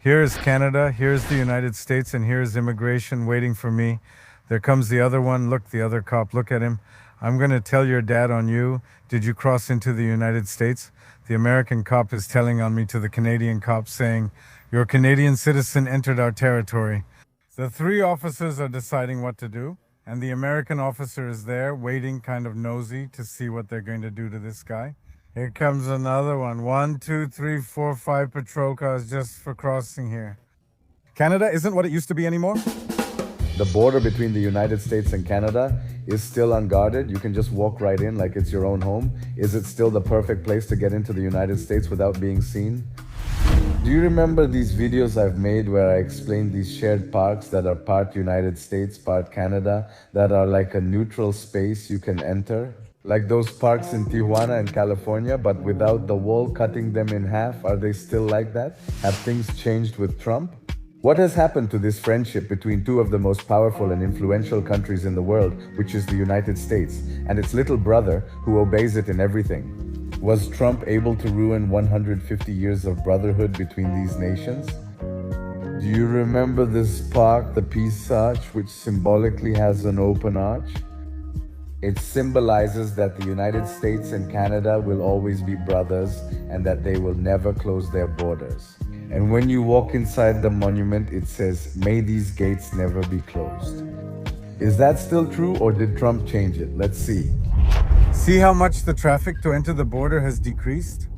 Here is Canada, here's the United States, and here is immigration waiting for me. There comes the other one. Look, the other cop. Look at him. I'm going to tell your dad on you. Did you cross into the United States? The American cop is telling on me to the Canadian cop, saying, your Canadian citizen entered our territory. The three officers are deciding what to do, and the American officer is there waiting, kind of nosy, to see what they're going to do to this guy. Here comes another one. 1, 2, 3, 4, 5 patrol cars just for crossing here. Canada isn't what it used to be anymore. The border between the United States and Canada is still unguarded. You can just walk right in like it's your own home. Is it still the perfect place to get into the United States without being seen? Do you remember these videos I've made where I explain these shared parks that are part United States, part Canada, that are like a neutral space you can enter? Like those parks in Tijuana and California, but without the wall cutting them in half. Are they still like that? Have things changed with Trump? What has happened to this friendship between two of the most powerful and influential countries in the world, which is the United States, and its little brother who obeys it in everything? Was Trump able to ruin 150 years of brotherhood between these nations? Do you remember this park, the Peace Arch, which symbolically has an open arch? It symbolizes that the United States and Canada will always be brothers and that they will never close their borders. And when you walk inside the monument, it says, "May these gates never be closed." Is that still true, or did Trump change it? Let's see. See how much the traffic to enter the border has decreased?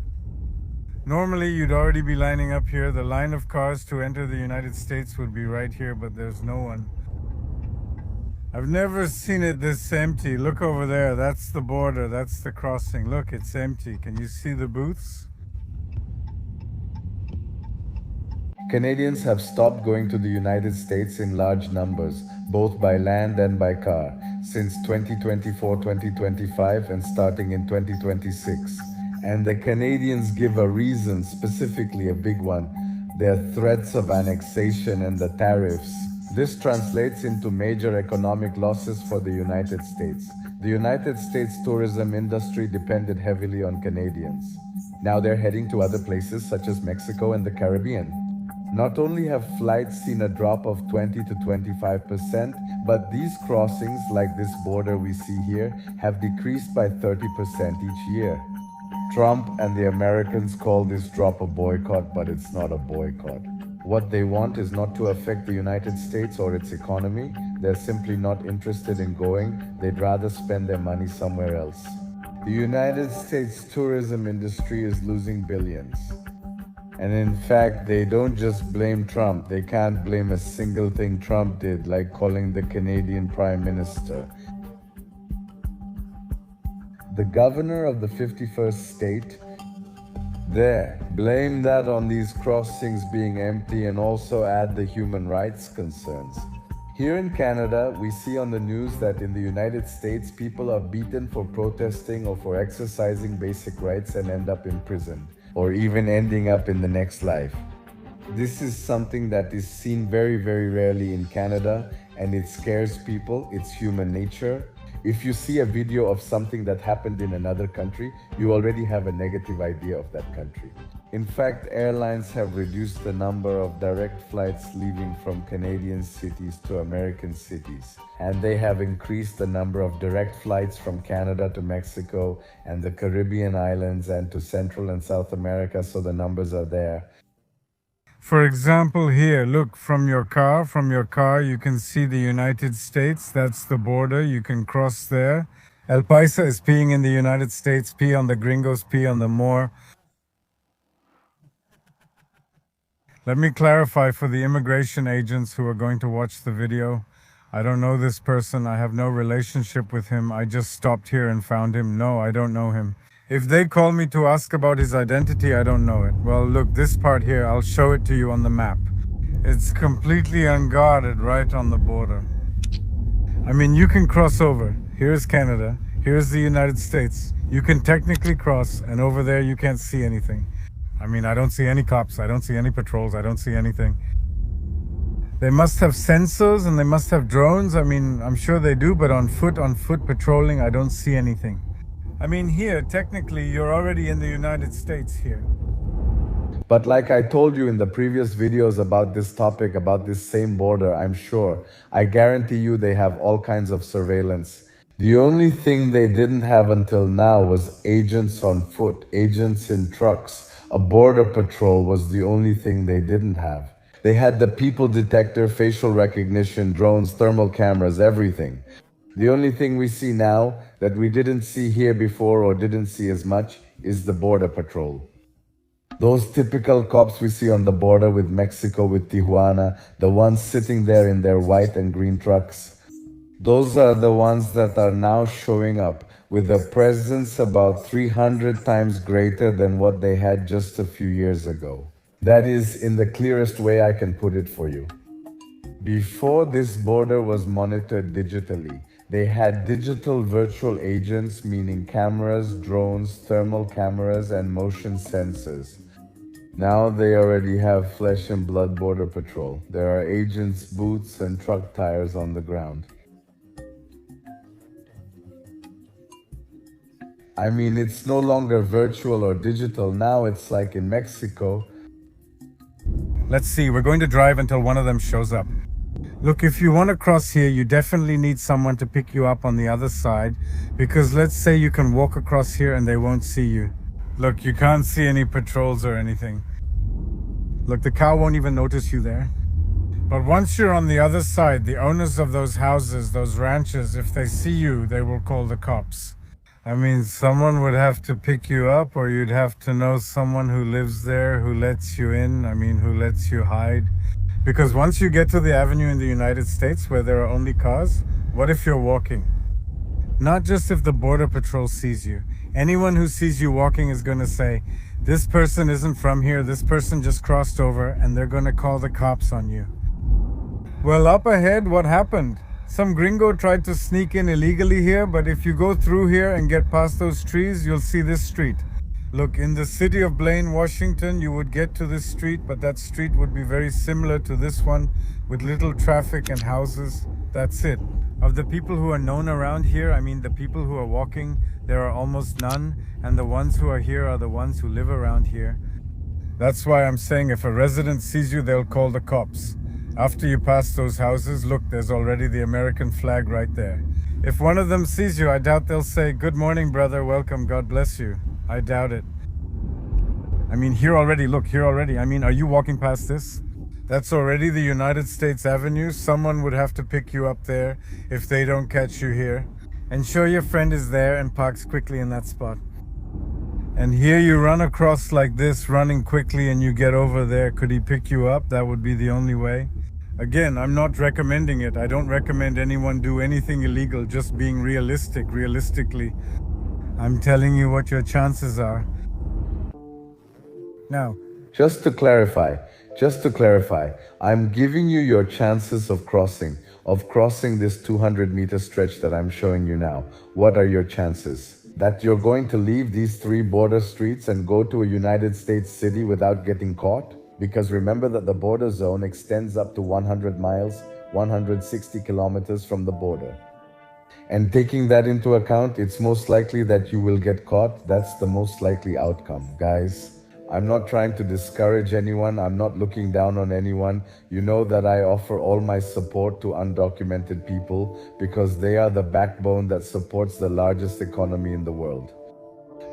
Normally, you'd already be lining up here. The line of cars to enter the United States would be right here, but there's no one. I've never seen it this empty. Look over there. That's the border. That's the crossing. Look, it's empty. Can you see the booths? Canadians have stopped going to the United States in large numbers, both by land and by car, since 2024-2025 and starting in 2026. And the Canadians give a reason, specifically a big one, their threats of annexation and the tariffs. This translates into major economic losses for the United States. The United States tourism industry depended heavily on Canadians. Now they're heading to other places such as Mexico and the Caribbean. Not only have flights seen a drop of 20 to 25%, but these crossings, like this border we see here, have decreased by 30% each year. Trump and the Americans call this drop a boycott, but it's not a boycott. What they want is not to affect the United States or its economy. They're simply not interested in going. They'd rather spend their money somewhere else. The United States tourism industry is losing billions. And in fact, they don't just blame Trump. They can't blame a single thing Trump did, like calling the Canadian Prime Minister. The governor of the 51st state, blame that on these crossings being empty and also add the human rights concerns. Here in Canada, we see on the news that in the United States, people are beaten for protesting or for exercising basic rights and end up in prison, or even ending up in the next life. This is something that is seen very, very rarely in Canada, and it scares people. It's human nature. If you see a video of something that happened in another country, you already have a negative idea of that country. In fact, airlines have reduced the number of direct flights leaving from Canadian cities to American cities, and they have increased the number of direct flights from Canada to Mexico and the Caribbean islands and to Central and South America, so the numbers are there. For example, here, look, from your car, you can see the United States. That's the border. You can cross there. El Paisa is peeing in the United States, pee on the gringos, pee on the Moor. Let me clarify for the immigration agents who are going to watch the video. I don't know this person. I have no relationship with him. I just stopped here and found him. No, I don't know him. If they call me to ask about his identity, I don't know it. Well, look, this part here, I'll show it to you on the map. It's completely unguarded right on the border. I mean, you can cross over. Here's Canada. Here's the United States. You can technically cross, and over there you can't see anything. I mean, I don't see any cops. I don't see any patrols. I don't see anything. They must have sensors and they must have drones. I mean, I'm sure they do, but on foot patrolling, I don't see anything. I mean, here, technically, you're already in the United States here. But like I told you in the previous videos about this topic, about this same border, I'm sure, I guarantee you they have all kinds of surveillance. The only thing they didn't have until now was agents on foot, agents in trucks. A border patrol was the only thing they didn't have. They had the people detector, facial recognition, drones, thermal cameras, everything. The only thing we see now that we didn't see here before or didn't see as much is the border patrol. Those typical cops we see on the border with Mexico, with Tijuana, the ones sitting there in their white and green trucks. Those are the ones that are now showing up with a presence about 300 times greater than what they had just a few years ago. That is in the clearest way I can put it for you. Before this border was monitored digitally, they had digital virtual agents, meaning cameras, drones, thermal cameras, and motion sensors. Now they already have flesh and blood border patrol. There are agents, boots, and truck tires on the ground. I mean, it's no longer virtual or digital. Now it's like in Mexico. Let's see, we're going to drive until one of them shows up. Look, if you want to cross here, you definitely need someone to pick you up on the other side, because let's say you can walk across here and they won't see you. Look, you can't see any patrols or anything. Look, the car won't even notice you there. But once you're on the other side, the owners of those houses, those ranches, if they see you, they will call the cops. I mean, someone would have to pick you up, or you'd have to know someone who lives there, who lets you in, who lets you hide. Because once you get to the avenue in the United States where there are only cars, what if you're walking? Not just if the border patrol sees you. Anyone who sees you walking is going to say, this person isn't from here, this person just crossed over, and they're going to call the cops on you. Well, up ahead, what happened? Some gringo tried to sneak in illegally here, but if you go through here and get past those trees, you'll see this street. Look, in the city of Blaine, Washington, you would get to this street, but that street would be very similar to this one, with little traffic and houses. That's it. Of the people who are known around here, the people who are walking, there are almost none, and the ones who are here are the ones who live around here. That's why I'm saying if a resident sees you, they'll call the cops. After you pass those houses, look, there's already the American flag right there. If one of them sees you, I doubt they'll say, good morning, brother, welcome, God bless you. I doubt it. Here already, look, here already. Are you walking past this? That's already the United States Avenue. Someone would have to pick you up there if they don't catch you here. And show your friend is there and parks quickly in that spot. And here you run across like this, running quickly, and you get over there. Could he pick you up? That would be the only way. Again, I'm not recommending it. I don't recommend anyone do anything illegal, just being realistically. I'm telling you what your chances are. Now, Just to clarify, I'm giving you your chances of crossing this 200-meter stretch that I'm showing you now. What are your chances? That you're going to leave these 3 border streets and go to a United States city without getting caught? Because remember that the border zone extends up to 100 miles, 160 kilometers from the border. And taking that into account, it's most likely that you will get caught. That's the most likely outcome, guys. I'm not trying to discourage anyone. I'm not looking down on anyone. You know that I offer all my support to undocumented people because they are the backbone that supports the largest economy in the world.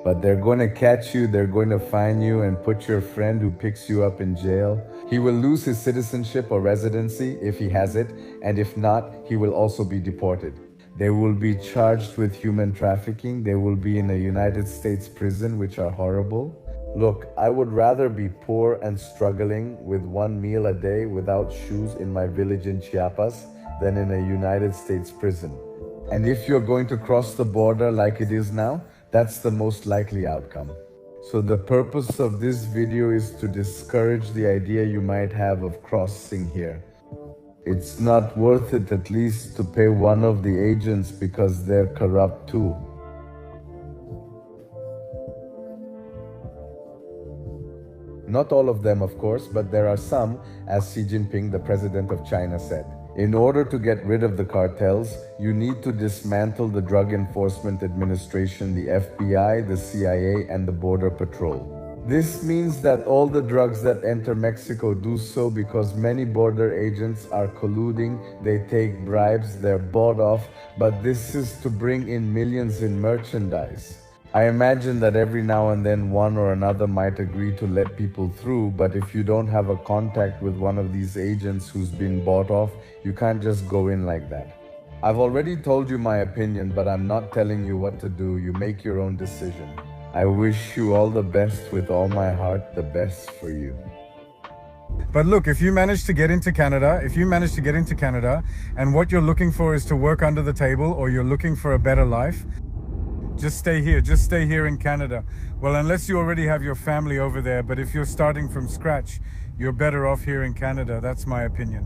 But they're going to catch you, they're going to fine you and put your friend who picks you up in jail. He will lose his citizenship or residency if he has it, and if not, he will also be deported. They will be charged with human trafficking. They will be in a United States prison, which are horrible. Look, I would rather be poor and struggling with 1 meal a day without shoes in my village in Chiapas than in a United States prison. And if you're going to cross the border like it is now, that's the most likely outcome. So the purpose of this video is to discourage the idea you might have of crossing here. It's not worth it at least to pay one of the agents because they're corrupt too. Not all of them, of course, but there are some, as Xi Jinping, the president of China, said. In order to get rid of the cartels, you need to dismantle the Drug Enforcement Administration, the FBI, the CIA, and the Border Patrol. This means that all the drugs that enter Mexico do so because many border agents are colluding, they take bribes, they're bought off, but this is to bring in millions in merchandise. I imagine that every now and then one or another might agree to let people through, but if you don't have a contact with one of these agents who's been bought off, you can't just go in like that. I've already told you my opinion, but I'm not telling you what to do. You make your own decision. I wish you all the best with all my heart, the best for you. But look, if you manage to get into Canada, and what you're looking for is to work under the table, or you're looking for a better life, just stay here in Canada. Well, unless you already have your family over there, but if you're starting from scratch, you're better off here in Canada. That's my opinion.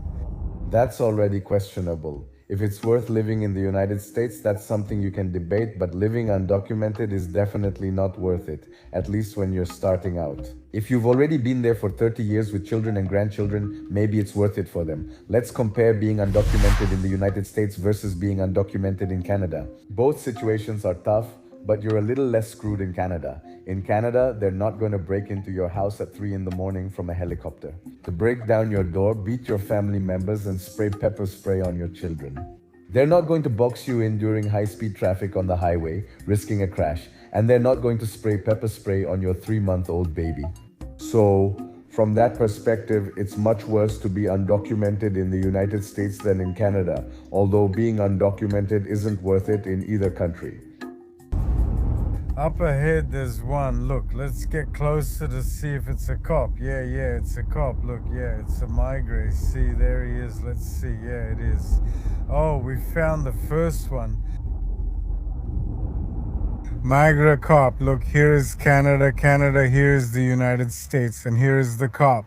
That's already questionable. If it's worth living in the United States, that's something you can debate, but living undocumented is definitely not worth it, at least when you're starting out. If you've already been there for 30 years with children and grandchildren, maybe it's worth it for them. Let's compare being undocumented in the United States versus being undocumented in Canada. Both situations are tough, but you're a little less screwed in Canada. In Canada, they're not going to break into your house at 3 in the morning from a helicopter. To break down your door, beat your family members, and spray pepper spray on your children. They're not going to box you in during high-speed traffic on the highway, risking a crash, and they're not going to spray pepper spray on your 3-month-old baby. So, from that perspective, it's much worse to be undocumented in the United States than in Canada, although being undocumented isn't worth it in either country. Up ahead, there's one. Look, let's get closer to see if it's a cop. Yeah, it's a cop. Look, yeah, it's a migrant. See, there he is. Let's see. Yeah, it is. Oh, we found the first one. Migrant cop. Look, here is Canada. Here is the United States. And here is the cop.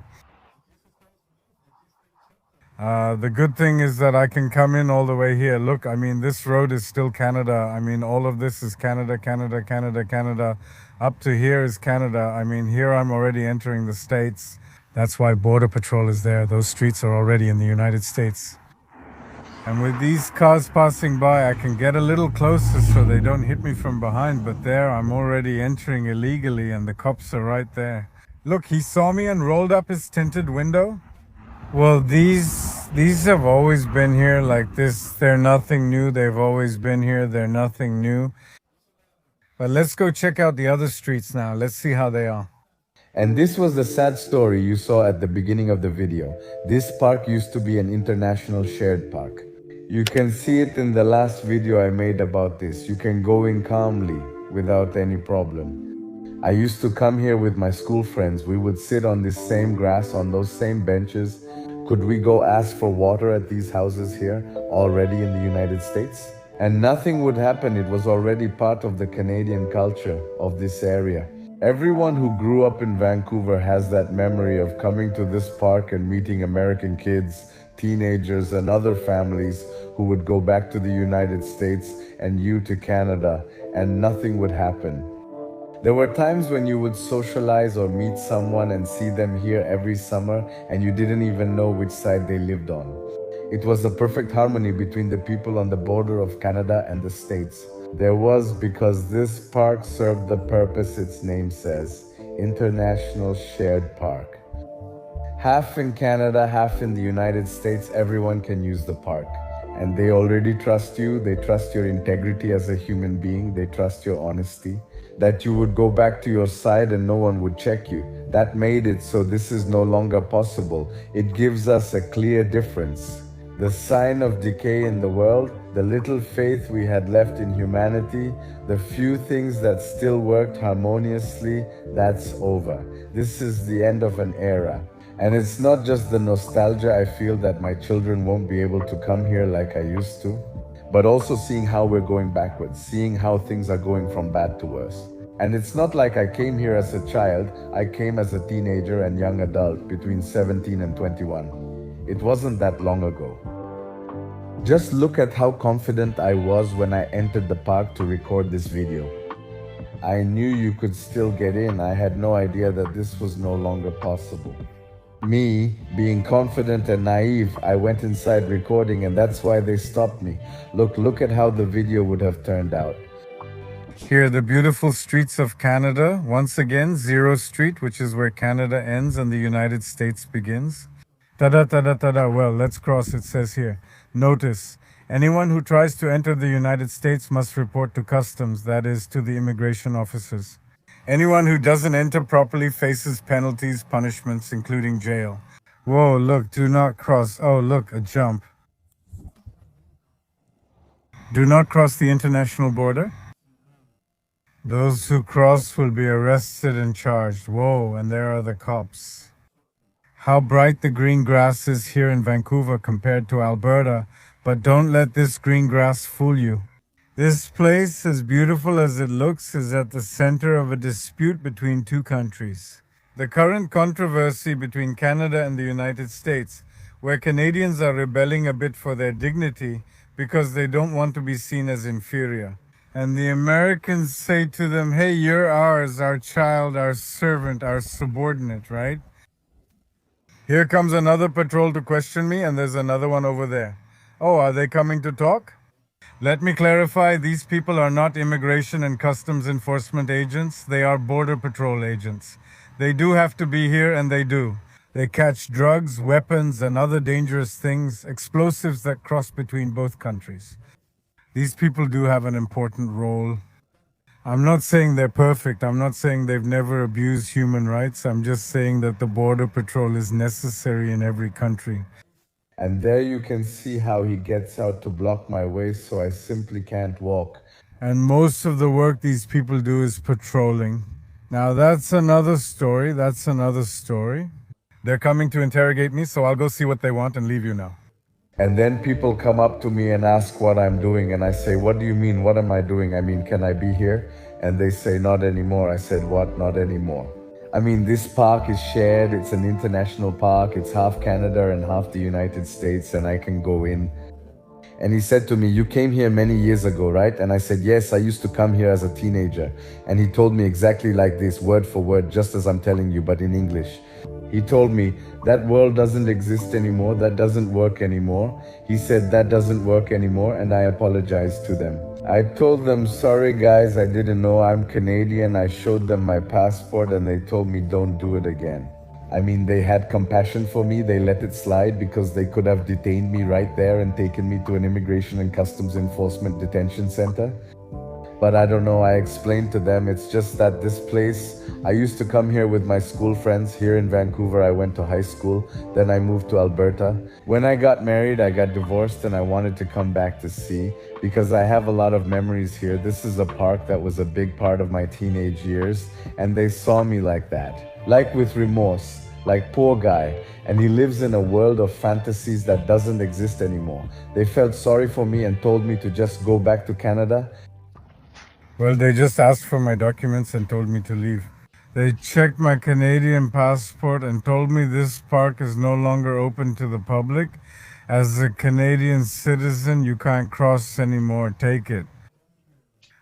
The good thing is that I can come in all the way here. Look, I mean, this road is still Canada. I mean, all of this is Canada. Up to here is Canada. I mean, here I'm already entering the States. That's why Border Patrol is there. Those streets are already in the United States. And with these cars passing by, I can get a little closer so they don't hit me from behind. But there, I'm already entering illegally and the cops are right there. Look, he saw me and rolled up his tinted window. Well, these have always been here like this. They're nothing new. They've always been here. They're nothing new. But let's go check out the other streets now. Let's see how they are. And this was the sad story you saw at the beginning of the video. This park used to be an international shared park. You can see it in the last video I made about this. You can go in calmly without any problem. I used to come here with my school friends. We would sit on this same grass, on those same benches. Could we go ask for water at these houses here, already in the United States? And nothing would happen. It was already part of the Canadian culture of this area. Everyone who grew up in Vancouver has that memory of coming to this park and meeting American kids, teenagers, and other families who would go back to the United States and you to Canada, and nothing would happen. There were times when you would socialize or meet someone and see them here every summer and you didn't even know which side they lived on. It was the perfect harmony between the people on the border of Canada and the States. There was, because this park served the purpose its name says, International Shared Park. Half in Canada, half in the United States, everyone can use the park. And they already trust you, they trust your integrity as a human being, they trust your honesty. That you would go back to your side and no one would check you. That made it so this is no longer possible. It gives us a clear difference. The sign of decay in the world, the little faith we had left in humanity, the few things that still worked harmoniously, that's over. This is the end of an era. And it's not just the nostalgia I feel that my children won't be able to come here like I used to, but also seeing how we're going backwards, seeing how things are going from bad to worse. And it's not like I came here as a child, I came as a teenager and young adult between 17 and 21. It wasn't that long ago. Just look at how confident I was when I entered the park to record this video. I knew you could still get in. I had no idea that this was no longer possible. Me, being confident and naive, I went inside recording and that's why they stopped me. Look at how the video would have turned out. Here, the beautiful streets of Canada. Once again, Zero Street, which is where Canada ends and the United States begins. Tada, tada, tada. Well, let's cross. It says here. Notice, anyone who tries to enter the United States must report to customs, that is, to the immigration officers. Anyone who doesn't enter properly faces penalties, punishments, including jail. Whoa, look, do not cross. Oh, look, a jump. Do not cross the international border. Those who cross will be arrested and charged. Whoa, and there are the cops. How bright the green grass is here in Vancouver compared to Alberta, but don't let this green grass fool you. This place, as beautiful as it looks, is at the center of a dispute between two countries. The current controversy between Canada and the United States, where Canadians are rebelling a bit for their dignity because they don't want to be seen as inferior. And the Americans say to them, hey, you're ours, our child, our servant, our subordinate, right? Here comes another patrol to question me, and there's another one over there. Oh, are they coming to talk? Let me clarify, these people are not immigration and customs enforcement agents, they are border patrol agents. They do have to be here, and they do. They catch drugs, weapons, and other dangerous things, explosives that cross between both countries. These people do have an important role. I'm not saying they're perfect. I'm not saying they've never abused human rights. I'm just saying that the border patrol is necessary in every country. And there you can see how he gets out to block my way, so I simply can't walk. And most of the work these people do is patrolling. Now that's another story. That's another story. They're coming to interrogate me, so I'll go see what they want and leave you now. And then people come up to me and ask what I'm doing, and I say, what do you mean? What am I doing? I mean, can I be here? And they say, not anymore. I said, what? Not anymore. I mean, this park is shared. It's an international park. It's half Canada and half the United States, and I can go in. And he said to me, you came here many years ago, right? And I said, yes, I used to come here as a teenager. And he told me exactly like this, word for word, just as I'm telling you, but in English. He told me, that world doesn't exist anymore, that doesn't work anymore. He said, that doesn't work anymore, and I apologized to them. I told them, sorry guys, I didn't know I'm Canadian. I showed them my passport and they told me don't do it again. I mean, they had compassion for me. They let it slide because they could have detained me right there and taken me to an immigration and customs enforcement detention center. But I don't know, I explained to them, it's just that this place, I used to come here with my school friends. Here in Vancouver, I went to high school. Then I moved to Alberta. When I got married, I got divorced and I wanted to come back to see because I have a lot of memories here. This is a park that was a big part of my teenage years, and they saw me like that, like with remorse. Like, poor guy, and he lives in a world of fantasies that doesn't exist anymore. They felt sorry for me and told me to just go back to Canada. Well, they just asked for my documents and told me to leave. They checked my Canadian passport and told me this park is no longer open to the public. As a Canadian citizen, you can't cross anymore. Take it.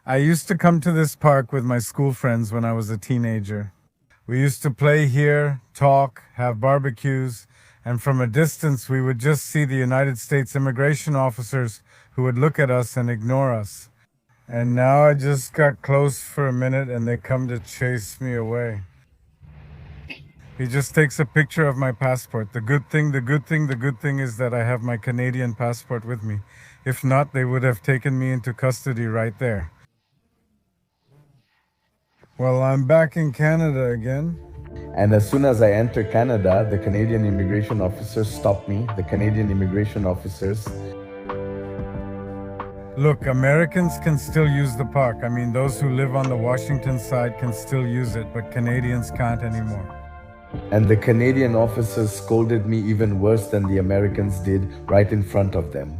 I used to come to this park with my school friends when I was a teenager. We used to play here, talk, have barbecues, and from a distance we would just see the United States immigration officers who would look at us and ignore us. And now I just got close for a minute and they come to chase me away. He just takes a picture of my passport. The good thing is that I have my Canadian passport with me. If not, they would have taken me into custody right there. Well, I'm back in Canada again. And as soon as I enter Canada, the Canadian immigration officers stop me. The Canadian immigration officers. Look, Americans can still use the park. I mean, those who live on the Washington side can still use it, but Canadians can't anymore. And the Canadian officers scolded me even worse than the Americans did right in front of them.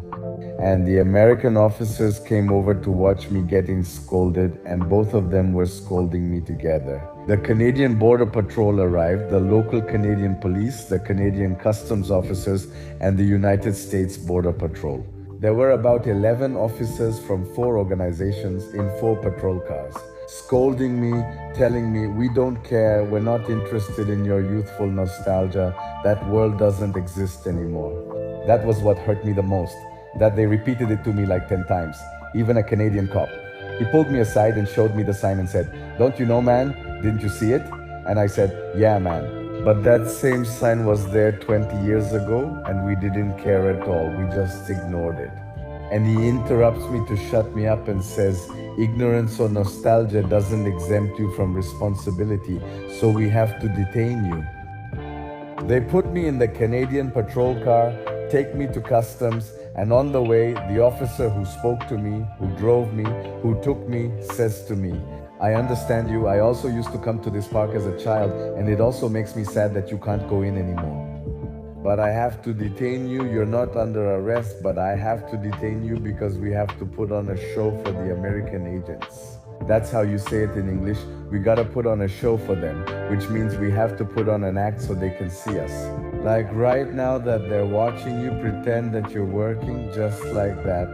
And the American officers came over to watch me getting scolded, and both of them were scolding me together. The Canadian Border Patrol arrived, the local Canadian police, the Canadian Customs officers, and the United States Border Patrol. There were about 11 officers from 4 organizations in 4 patrol cars, scolding me, telling me, we don't care, we're not interested in your youthful nostalgia, that world doesn't exist anymore. That was what hurt me the most, that they repeated it to me like 10 times, even a Canadian cop. He pulled me aside and showed me the sign and said, "Don't you know, man? Didn't you see it?" And I said, "Yeah, man. But that same sign was there 20 years ago and we didn't care at all. We just ignored it." And he interrupts me to shut me up and says, "Ignorance or nostalgia doesn't exempt you from responsibility, so we have to detain you." They put me in the Canadian patrol car, take me to customs, and on the way, the officer who spoke to me, who drove me, who took me, says to me, "I understand you. I also used to come to this park as a child, and it also makes me sad that you can't go in anymore. But I have to detain you. You're not under arrest, but I have to detain you because we have to put on a show for the American agents." That's how you say it in English. We gotta put on a show for them, which means we have to put on an act so they can see us. Like right now that they're watching you, pretend that you're working just like that.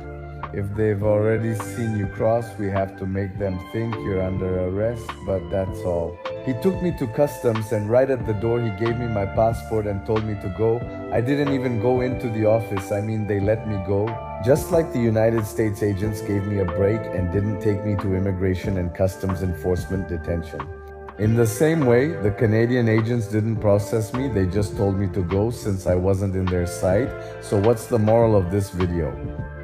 If they've already seen you cross, we have to make them think you're under arrest, but that's all. He took me to customs and right at the door he gave me my passport and told me to go. I didn't even go into the office. I mean, they let me go. Just like the United States agents gave me a break and didn't take me to immigration and customs enforcement detention. In the same way, the Canadian agents didn't process me, they just told me to go since I wasn't in their sight. So what's the moral of this video?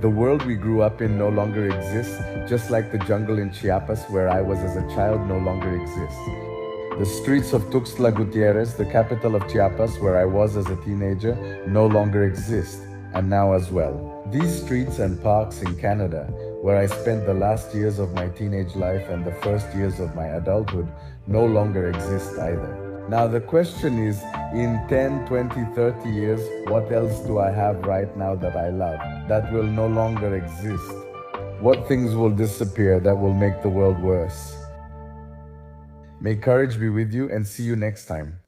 The world we grew up in no longer exists, just like the jungle in Chiapas where I was as a child no longer exists. The streets of Tuxtla Gutierrez, the capital of Chiapas where I was as a teenager, no longer exist, and now as well. These streets and parks in Canada, where I spent the last years of my teenage life and the first years of my adulthood, no longer exist either. Now the question is, in 10, 20, 30 years, what else do I have right now that I love, that will no longer exist? What things will disappear that will make the world worse? May courage be with you and see you next time.